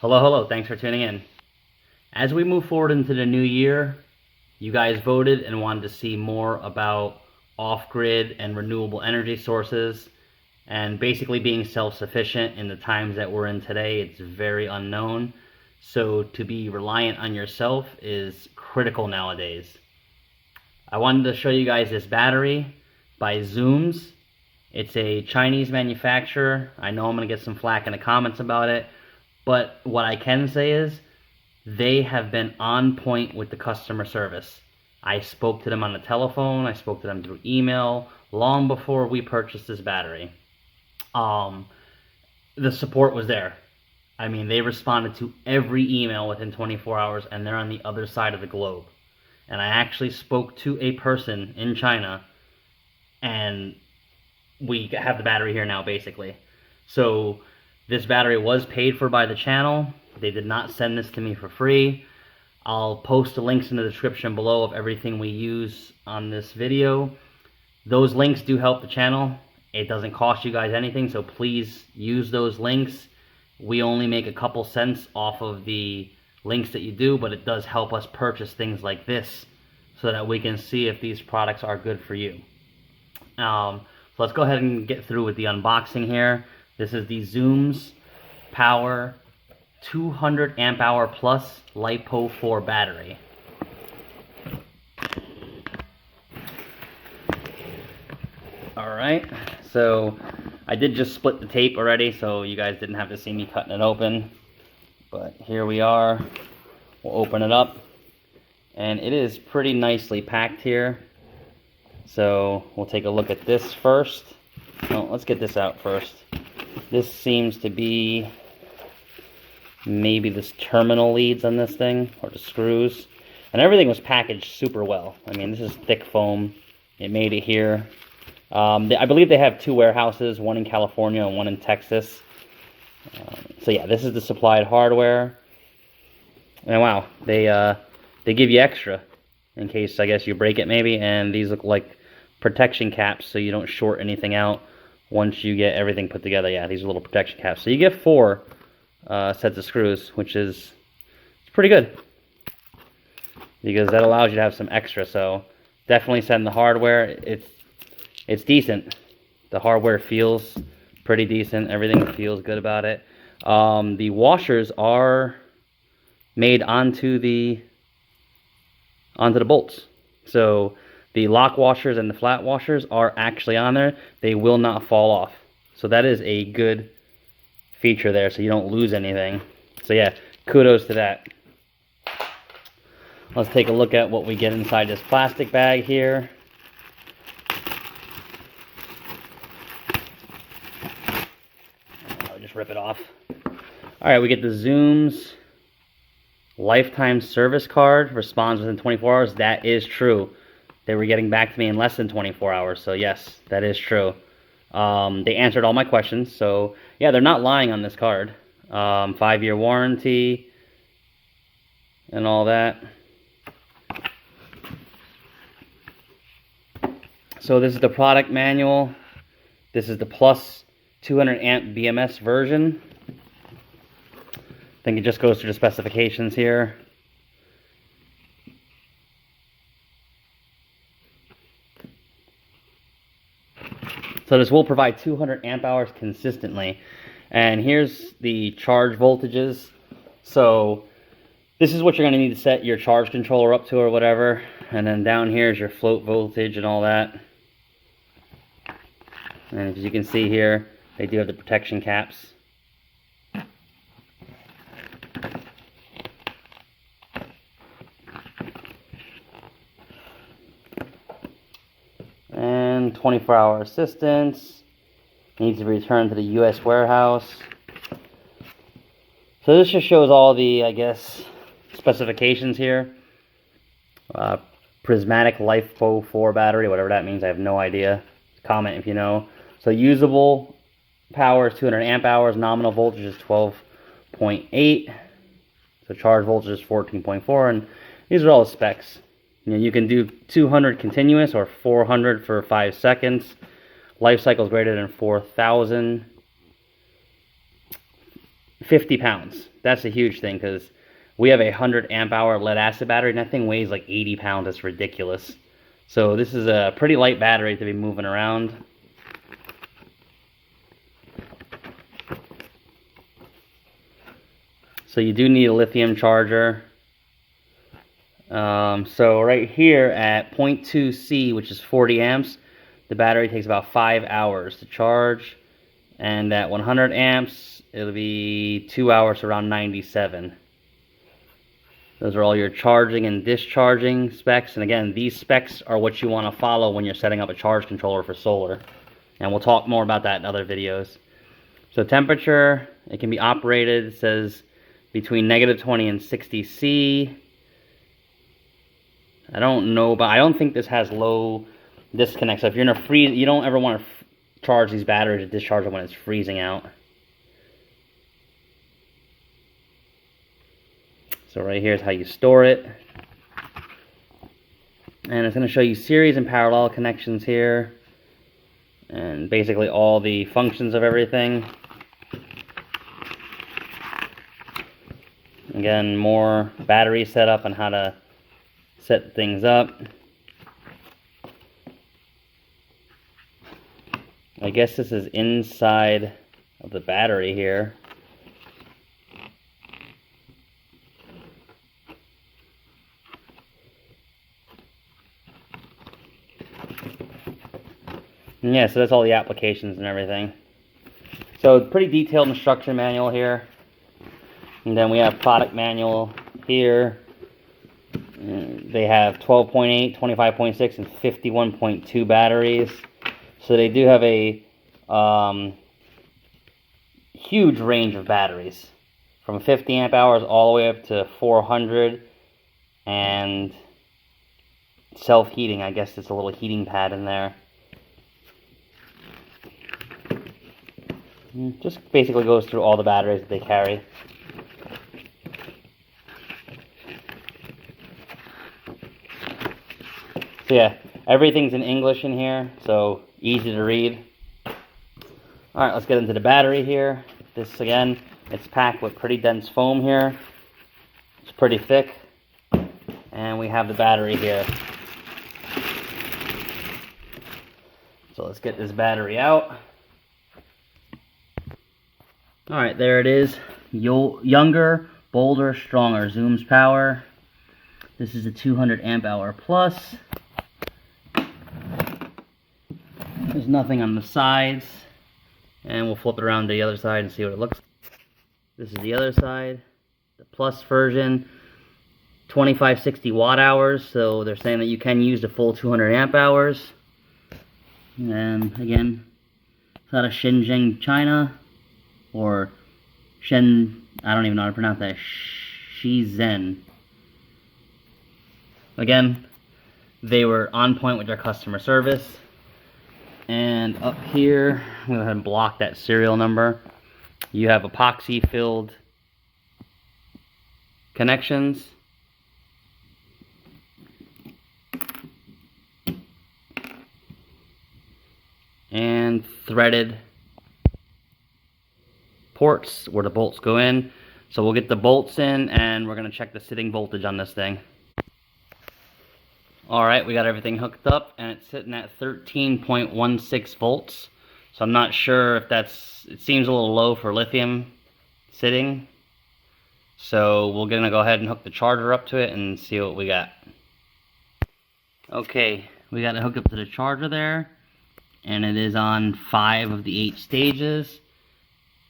Hello, hello. Thanks for tuning in. As we move forward into the new year, you guys voted and wanted to see more about off-grid and renewable energy sources and basically being self-sufficient in the times that we're in today. It's very unknown. So to be reliant on yourself is critical nowadays. I wanted to show you guys this battery by Zooms. It's a Chinese manufacturer. I know I'm going to get some flack in the comments about it, but what I can say is they have been on point with the customer service. I spoke to them on the telephone, I spoke to them through email, long before we purchased this battery. The support was there. I mean, they responded to every email within 24 hours, and they're on the other side of the globe. And I actually spoke to a person in China, and we have the battery here now, basically. So this battery was paid for by the channel. They did not send this to me for free. I'll post the links in the description below of everything we use on this video. Those links do help the channel. It doesn't cost you guys anything, so please use those links. We only make a couple cents off of the links that you do, but it does help us purchase things like this so that we can see if these products are good for you. So let's go ahead and get through with the unboxing here. This is the Zooms Power 200 amp hour plus LiFePO4 battery. Alright, so I did just split the tape already, so you guys didn't have to see me cutting it open. But here we are. We'll open it up. And it is pretty nicely packed here. So we'll take a look at this first. Oh, let's get this out first. This seems to be maybe this terminal leads on this thing, or the screws. And everything was packaged super well. I mean, this is thick foam. It made it here. I believe they have two warehouses, one in California and one in Texas. So yeah, this is the supplied hardware. And wow, they give you extra in case, I guess, you break it maybe. And these look like protection caps so you don't short anything out once you get everything put together. Yeah, these are little protection caps. So you get 4 sets of screws, which is pretty good because that allows you to have some extra. So definitely send the hardware. It's decent. The hardware feels pretty decent. Everything feels good about it. The washers are made onto the bolts. So the lock washers and the flat washers are actually on there. They will not fall off. So that is a good feature there, so you don't lose anything. So yeah, kudos to that. Let's take a look at what we get inside this plastic bag here. I'll just rip it off. Alright, we get the Zooms lifetime service card. Responds within 24 hours. That is true. They were getting back to me in less than 24 hours, so yes, that is true. They answered all my questions, so yeah, they're not lying on this card. 5-year warranty and all that. So this is the product manual. This is the plus 200 amp BMS version. I think it just goes through the specifications here. So this will provide 200 amp hours consistently. And here's the charge voltages. So this is what you're going to need to set your charge controller up to or whatever. And then down here is your float voltage and all that. And as you can see here, they do have the protection caps. And 24-hour assistance. Needs to be returned to the U.S. warehouse. So this just shows all the, I guess, specifications here. Prismatic LiFePO4 battery, whatever that means, I have no idea. Comment if you know. So usable power is 200 amp hours. Nominal voltage is 12.8. So charge voltage is 14.4. And these are all the specs. You can do 200 continuous or 400 for 5 seconds. Life cycle is greater than 4,000. 50 pounds. That's a huge thing because we have a 100 amp hour lead acid battery and that thing weighs like 80 pounds. That's ridiculous. So this is a pretty light battery to be moving around. So you do need a lithium charger. So right here at 0.2 C, which is 40 amps, the battery takes about 5 hours to charge. And at 100 amps, it'll be 2 hours, around 97. Those are all your charging and discharging specs. And again, these specs are what you want to follow when you're setting up a charge controller for solar. And we'll talk more about that in other videos. So temperature, it can be operated, it says between -20 and 60 C. I don't know, but I don't think this has low disconnect. So if you're in a freeze, you don't ever want to charge these batteries or discharge them when it's freezing out. So right here is how you store it. And it's going to show you series and parallel connections here. And basically all the functions of everything. Again, more battery setup and how to set things up. I guess this is inside of the battery here. And yeah, so that's all the applications and everything. So pretty detailed instruction manual here. And then we have product manual here. And they have 12.8, 25.6, and 51.2 batteries. So they do have a huge range of batteries. From 50 amp hours all the way up to 400. And self-heating, I guess it's a little heating pad in there. Just basically goes through all the batteries that they carry. So yeah, everything's in English in here, so easy to read. Alright, let's get into the battery here. This again, it's packed with pretty dense foam here. It's pretty thick. And we have the battery here. So let's get this battery out. Alright, there it is. Younger, bolder, stronger. Zooms power. This is a 200 amp hour plus. There's nothing on the sides. And we'll flip it around to the other side and see what it looks like. This is the other side. The plus version. 2560 watt hours. So they're saying that you can use the full 200 amp hours. And again, it's out of Shenzhen, China. Or I don't even know how to pronounce that. Shenzhen. Again, they were on point with their customer service. And up here, I'm going to go ahead and block that serial number. You have epoxy filled connections. And threaded ports where the bolts go in. So we'll get the bolts in and we're going to check the sitting voltage on this thing. Alright, we got everything hooked up and it's sitting at 13.16 volts. So I'm not sure if it seems a little low for lithium sitting. So we're going to go ahead and hook the charger up to it and see what we got. Okay, we got it hooked up to the charger there. And it is on 5 of the 8 stages.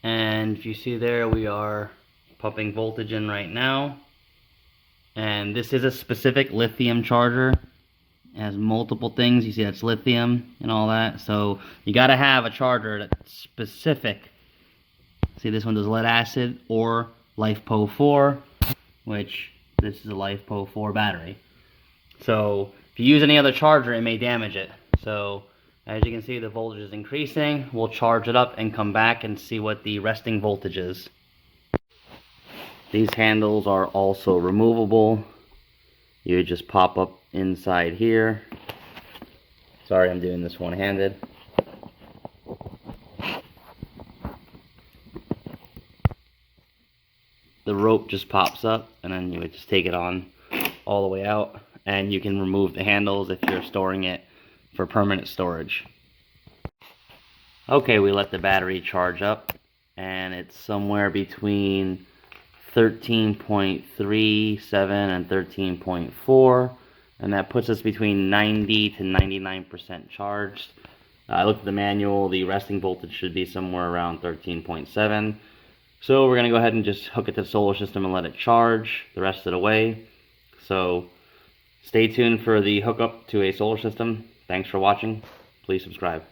And if you see there, we are pumping voltage in right now. And this is a specific lithium charger. It has multiple things. You see that's lithium and all that. So you got to have a charger that's specific. See, this one does lead acid or LIFEPO4, which this is a LIFEPO4 battery. So if you use any other charger, it may damage it. So as you can see, the voltage is increasing. We'll charge it up and come back and see what the resting voltage is. These handles are also removable. You just pop up inside here. Sorry, I'm doing this one-handed. the rope just pops up, and then you would just take it on all the way out, and you can remove the handles if you're storing it for permanent storage. Okay, we let the battery charge up, and it's somewhere between 13.37 and 13.4, and that puts us between 90 to 99% charged. I looked at the manual, the resting voltage should be somewhere around 13.7. So we're going to go ahead and just hook it to the solar system and let it charge the rest of the way. So stay tuned for the hookup to a solar system. Thanks for watching. Please subscribe.